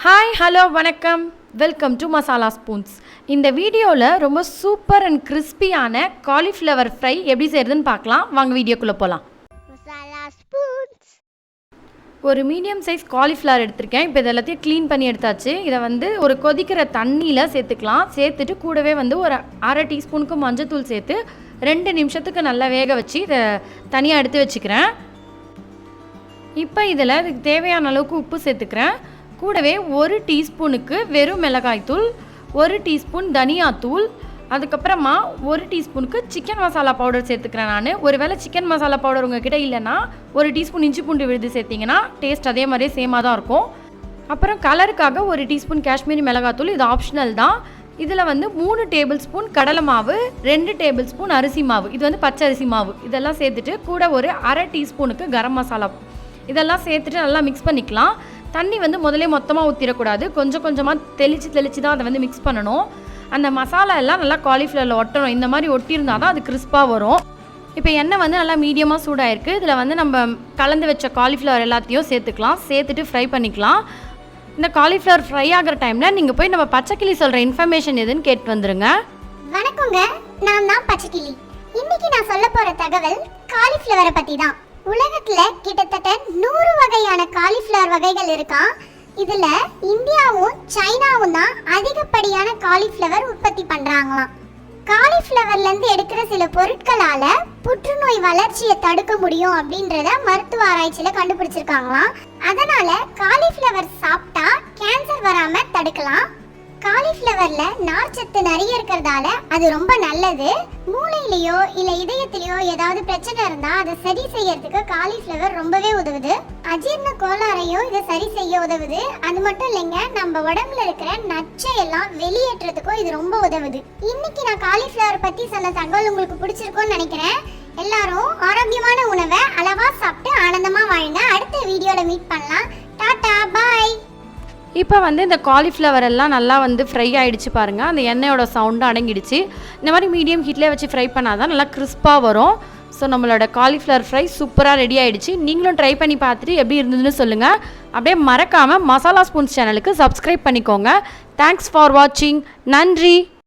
Hi hello வணக்கம் welcome to masala spoons. இந்த வீடியோவில் ரொம்ப சூப்பர் அண்ட் கிறிஸ்பியான காலிஃப்ளவர் ஃப்ரை எப்படி செய்கிறதுன்னு பார்க்கலாம். வாங்க வீடியோக்குள்ளே போகலாம். மசாலா ஸ்பூன்ஸ். ஒரு மீடியம் சைஸ் காலிஃப்ளவர் எடுத்திருக்கேன். இப்போ இது எல்லாத்தையும் க்ளீன் பண்ணி எடுத்தாச்சு. இதை ஒரு கொதிக்கிற தண்ணியில் சேர்த்துக்கலாம். சேர்த்துட்டு கூடவே ஒரு அரை டீஸ்பூனுக்கு மஞ்சத்தூள் சேர்த்து 2 நிமிஷத்துக்கு நல்லா வேக வச்சு இதை தனியாக எடுத்து வச்சுக்கிறேன். இப்போ இதில் இதுக்கு தேவையான அளவுக்கு உப்பு சேர்த்துக்கிறேன். கூடவே 1 டீஸ்பூனுக்கு வெறும் மிளகாய்த்தூள், 1 டீஸ்பூன் தனியாத்தூள், அதுக்கப்புறமா 1 டீஸ்பூனுக்கு சிக்கன் மசாலா பவுடர் சேர்த்துக்கிறேன். நான் ஒருவேளை சிக்கன் மசாலா பவுடர் உங்ககிட்ட இல்லைன்னா 1 டீஸ்பூன் இஞ்சி பூண்டு விழுது சேர்த்திங்கன்னா டேஸ்ட் அதே மாதிரியே சேமாக தான் இருக்கும். அப்புறம் கலருக்காக 1 டீஸ்பூன் காஷ்மீரி மிளகாத்தூள், இது ஆப்ஷனல் தான். இதில் 3 டேபிள் ஸ்பூன் கடலை மாவு, 2 டேபிள் ஸ்பூன் அரிசி மாவு, இது பச்சை அரிசி மாவு, இதெல்லாம் சேர்த்துட்டு கூட ஒரு அரை டீஸ்பூனுக்கு கரம் மசாலா, இதெல்லாம் சேர்த்துட்டு நல்லா மிக்ஸ் பண்ணிக்கலாம். தண்ணி முதல்ல மொத்தமாக ஊற்றிடக்கூடாது. கொஞ்சம் கொஞ்சமாக தெளித்து தான் அதை மிக்ஸ் பண்ணணும். அந்த மசாலா எல்லாம் நல்லா காலிஃப்ளவரில் ஒட்டணும். இந்த மாதிரி ஒட்டியிருந்தால் தான் அது கிறிஸ்பாக வரும். இப்போ எண்ணெய் நல்லா மீடியமாக சூடாயிருக்கு. இதில் நம்ம கலந்து வச்ச காலிஃப்ளவர் எல்லாத்தையும் சேர்த்துக்கலாம். சேர்த்துட்டு ஃப்ரை பண்ணிக்கலாம். இந்த காலிஃப்ளவர் ஃப்ரை ஆகிற டைமில் நீங்கள் போய் நம்ம பச்சைக்கிளி சொல்கிற இன்ஃபர்மேஷன் எதுன்னு கேட்டு வந்துடுங்க. வணக்கங்க, நான் தான் பச்சைக்கிளி. இன்னைக்கு நான் சொல்ல போகிற தகவல் காலிஃப்ளவரை பற்றி தான். உலகத்துல கிட்டத்தட்ட 100 வகையான காலிஃப்ளவர் வகைகள் இருக்கான். இதுல இந்தியாவும் சைனாவும் தான் அதிகப்படியான காலிஃப்ளவர் உற்பத்தி பண்றாங்களாம். காலிஃப்ளவர்ல இருந்து எடுக்கிற சில பொருட்களால புற்றுநோய் வளர்ச்சியை தடுக்க முடியும் அப்படின்றத மருத்துவ ஆராய்ச்சியில கண்டுபிடிச்சிருக்காங்களாம். அதனால காலிஃப்ளவர் சாப்பிட்டா கேன்சர் வராம தடுக்கலாம். காலிஃப்ளவர்ல நார்ச்சத்து நிறைய இருக்கிறதால அது ரொம்ப நல்லது. மூளையிலயோ இல்ல இதயத்திலயோ ஏதாவது பிரச்சனை இருந்தா அதை சரி செய்யறதுக்கு காலிஃப்ளவர் ரொம்பவே உதவுது. அஜீரண கோளாறையும் இதை சரி செய்ய உதவுது. அது மட்டும் இல்லைங்க, நம்ம உடம்புல இருக்கிற நச்சை எல்லாம் வெளியேற்றதுக்கும் இது ரொம்ப உதவுது. இன்னைக்கு நான் காலிஃப்ளவர் பத்தி சொன்ன தகவல் உங்களுக்கு பிடிச்சிருக்கும்னு நினைக்கிறேன். எல்லாரும் ஆரோக்கியமான உணவை அளவா சாப்பிட்டு ஆனந்தமா வாழுங்க. அடுத்த வீடியோல மீட் பண்ணலாம். டாடா பாய். இப்போ இந்த காலிஃப்ளவர் எல்லாம் நல்லா ஃப்ரை ஆகிடுச்சு பாருங்கள். அந்த எண்ணெயோட சவுண்டு அடங்கிடுச்சு. இந்த மாதிரி மீடியம் ஹீட்லேயே வச்சு ஃப்ரை பண்ணால் தான் நல்லா கிறிஸ்பாக வரும். ஸோ நம்மளோட காலிஃப்ளவர் ஃப்ரை சூப்பராக ரெடி ஆகிடுச்சு. நீங்களும் ட்ரை பண்ணி பார்த்துட்டு எப்படி இருந்ததுன்னு சொல்லுங்கள். அப்படியே மறக்காமல் மசாலா ஸ்பூன்ஸ் சேனலுக்கு சப்ஸ்கிரைப் பண்ணிக்கோங்க. தேங்க்ஸ் ஃபார் வாட்சிங். நன்றி.